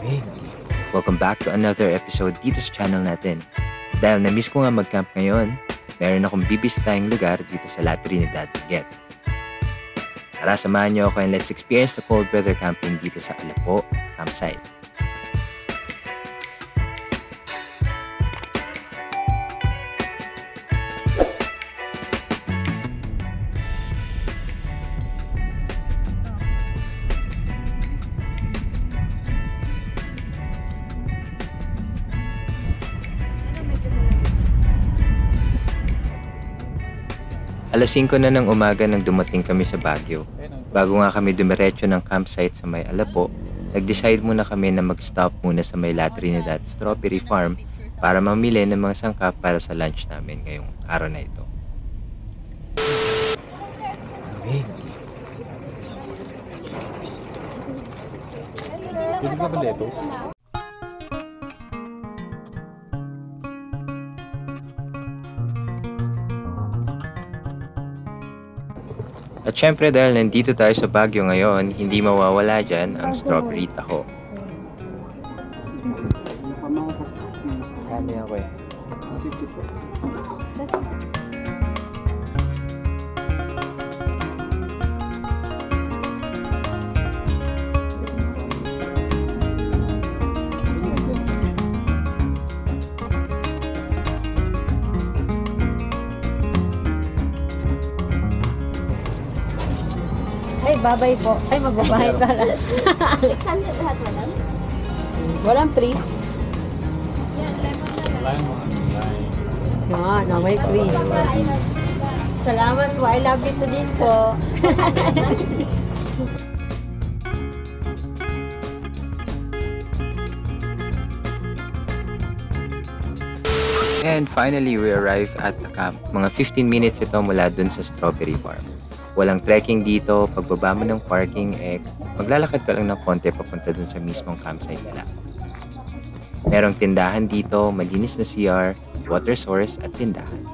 Hey, welcome back to another episode dito sa channel natin. Dahil na-miss ko nga mag-camp ngayon, meron akong bibisitahing lugar dito sa La Trinidad, Benguet. Tara, samahan niyo ako and let's experience the cold weather camping dito sa Alapo campsite. Alas 5 na ng umaga nang dumating kami sa Baguio. Bago nga kami dumiretso ng campsite sa may Alapo, nag-decide muna kami na mag-stop muna sa may La Trinidad Strawberry Farm para mamili ng mga sangkap para sa lunch namin ngayong araw na ito. Pwede ka ba lettuce? At syempre dahil nandito tayo sa Baguio ngayon, hindi mawawala dyan ang strawberry taho. Kami ako eh. Ay, babay po. Ay, magbabayad pala. 600 lahat, madam? Walang free. Yan, na may free. Salamat po. I love you to din po. And finally, we arrived at the camp. Mga 15 minutes ito mula dun sa strawberry farm. Walang trekking dito, pagbaba mo ng parking, maglalakad ka lang ng konti papunta dun sa mismong campsite nila. Merong tindahan dito, malinis na CR, water source at tindahan.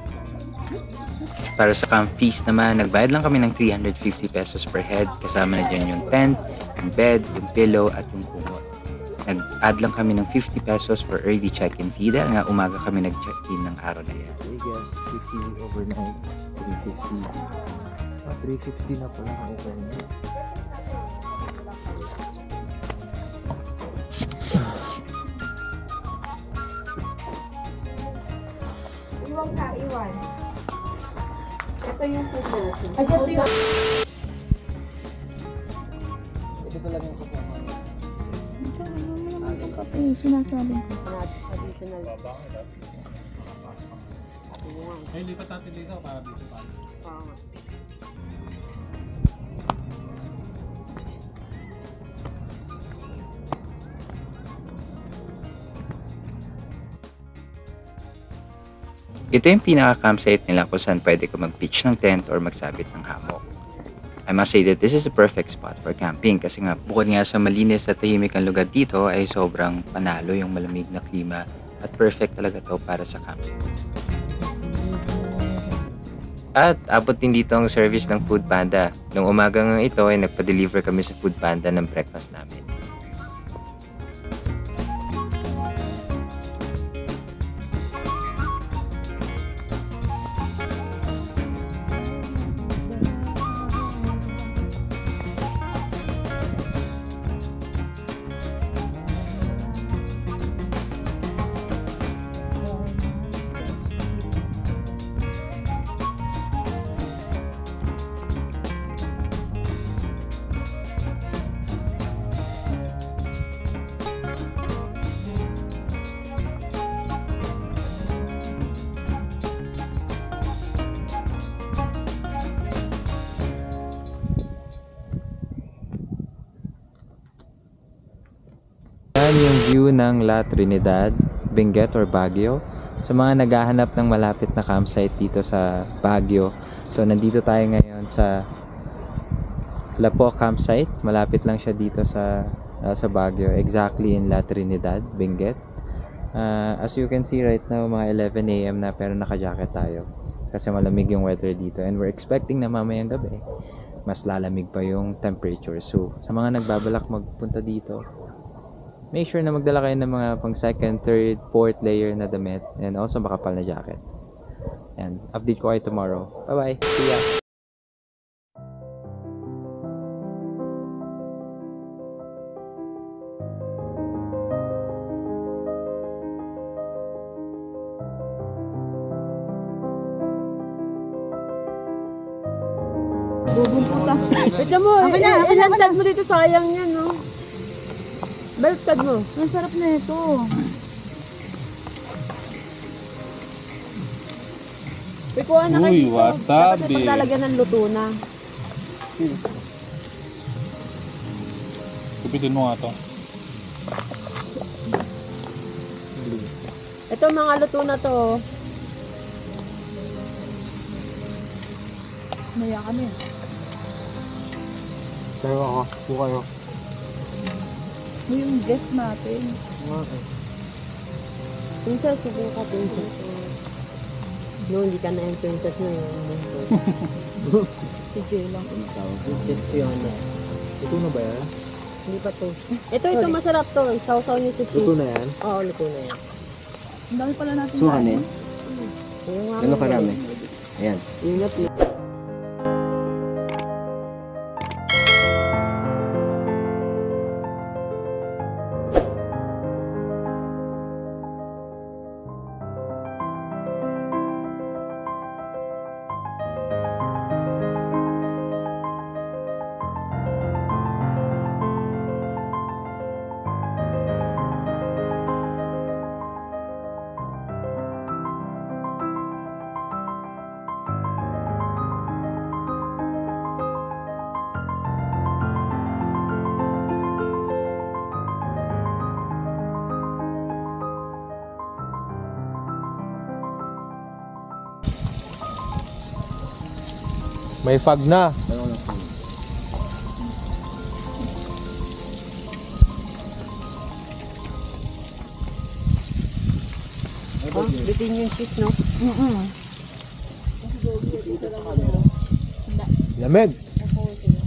Para sa camp fees naman, nagbayad lang kami ng 350 pesos per head, kasama na dyan yung tent, yung bed, yung pillow at yung kumot. Nag-add lang kami ng 50 pesos for early check-in fee dahil nga umaga kami nag-check-in ng araw na yan. I guess 50 overnight, 350. 350 na pala ang overnight. Iwan ka, iwan. Ito yung puso. Ay, ito yung... Ito talaga yung kasama. Ang kape, sinasabi ko. Additional. Ay, lipat natin dito para dito pa. Ito yung pinaka-campsite nila kung saan pwede ka mag-pitch ng tent or magsabit ng hammock. I must say that this is a perfect spot for camping kasi nga bukod nga sa malinis at tahimik ang lugar dito ay sobrang panalo yung malamig na klima at perfect talaga to para sa camping. At abot din dito ang service ng Food Panda. Nung umaga nga ito ay nagpa-deliver kami sa Food Panda ng breakfast namin. Yan yung view ng La Trinidad, Benguet or Baguio. Sa mga naghahanap ng malapit na campsite dito sa Baguio. So nandito tayo ngayon sa Alapo campsite. Malapit lang siya dito sa Baguio. Exactly in La Trinidad, Benguet. As you can see right now, mga 11 AM na pero naka-jacket tayo. Kasi malamig yung weather dito. And we're expecting na mamayang gabi mas lalamig pa yung temperature. So sa mga nagbabalak magpunta dito, make sure na magdala kayo ng mga pang second, third, fourth layer na damit and also makapal na jacket. And update ko kayo tomorrow. Bye-bye. See ya. Wait mo, ilantad mo dito, sayang yan, no? Baliktad mo. Ang sarap na ito. Pikuha na kayo Uy, dito. wasabi. Dapat paglalagyan ng luto na. Kupitin mo nga to. Ito mga luto na to. Maya kami. Pero ako, po kayo. Mo yung guest natin. Princess, sige ka, princess. No, hindi ka na yung princess na yun. Si Jay lang ikaw. Princess Fiona. Ito na ba yan? Hindi pa to. Ito masarap to. Sausaw niyo si Luto cheese. na yan? Oo, luto na yan. Ang dami pala natin. Suhan eh. Ano karami? Ayan. Ingat na. May fog na. Bitin yung cheese, no? Lamig.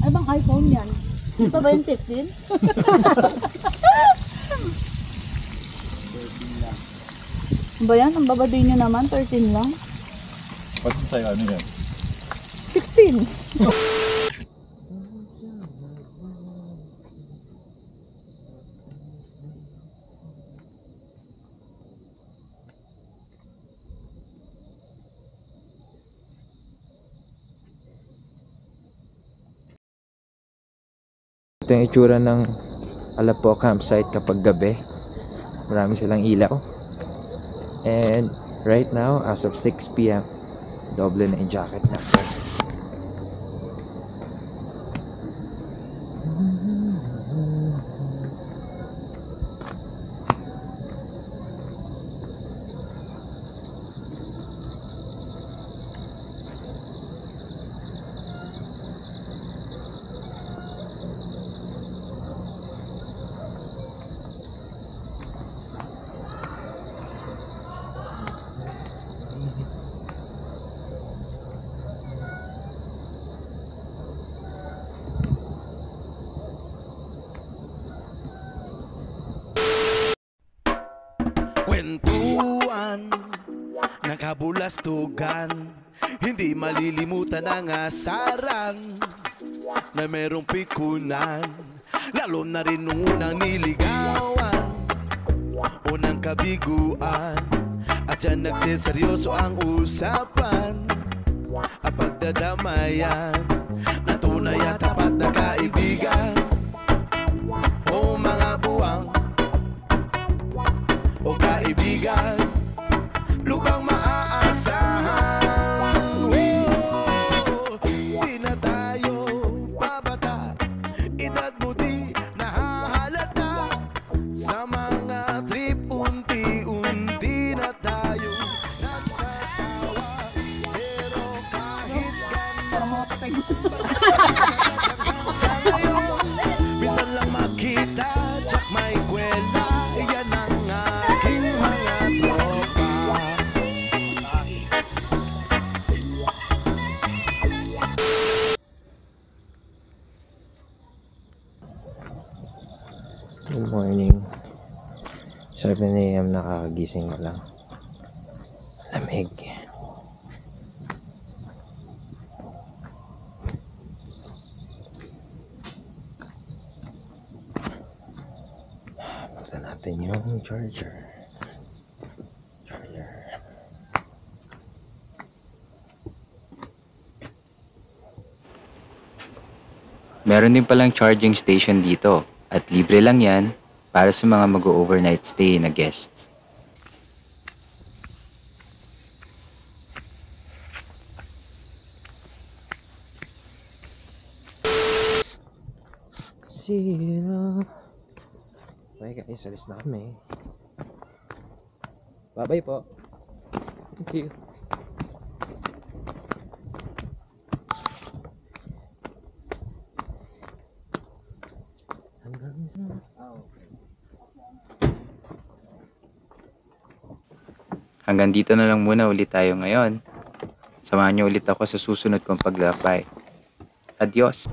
Ay bang iPhone yan? Ito ba yung 15? Ba yan? Ang babadoy nyo naman, 13 lang. Pati sa'yo, ano yan? 16. Ito yung itsura ng Alapo campsite kapag gabi. Marami silang ilaw. And right now, as of 6 p.m., doble na yung jacket natin. Kwentuhan, nakabulastugan, hindi malilimutan ang asaran na merong pikunan, lalo na rin nung unang niligawan, unang kabiguan, at dyan nagseseryoso ang usapan at pagdadamayan na tunay at tapat na kaibigan. O mga buwang o kaibigan, lubang maaasahan. Di na tayo babata, edad mo di nahahalata. Sa mga trip, unti-unti na tayo nagsasawa. Pero kahit gano'n, sa ngayon, minsan lang makita, tsak may kwenta. Yan ang aking mga tropa. Good morning. 7 a.m. nakakagising ko lang. Lamig. Punta natin yung charger. Meron din palang charging station dito at libre lang yan para sa mga mag-overnight stay na guests. Sino? Okay guys, alis na kami. Bye-bye po. Thank you. Hanggang dito na lang muna ulit tayo ngayon. Samahan niyo ulit ako sa susunod kong paglalakbay. Adios!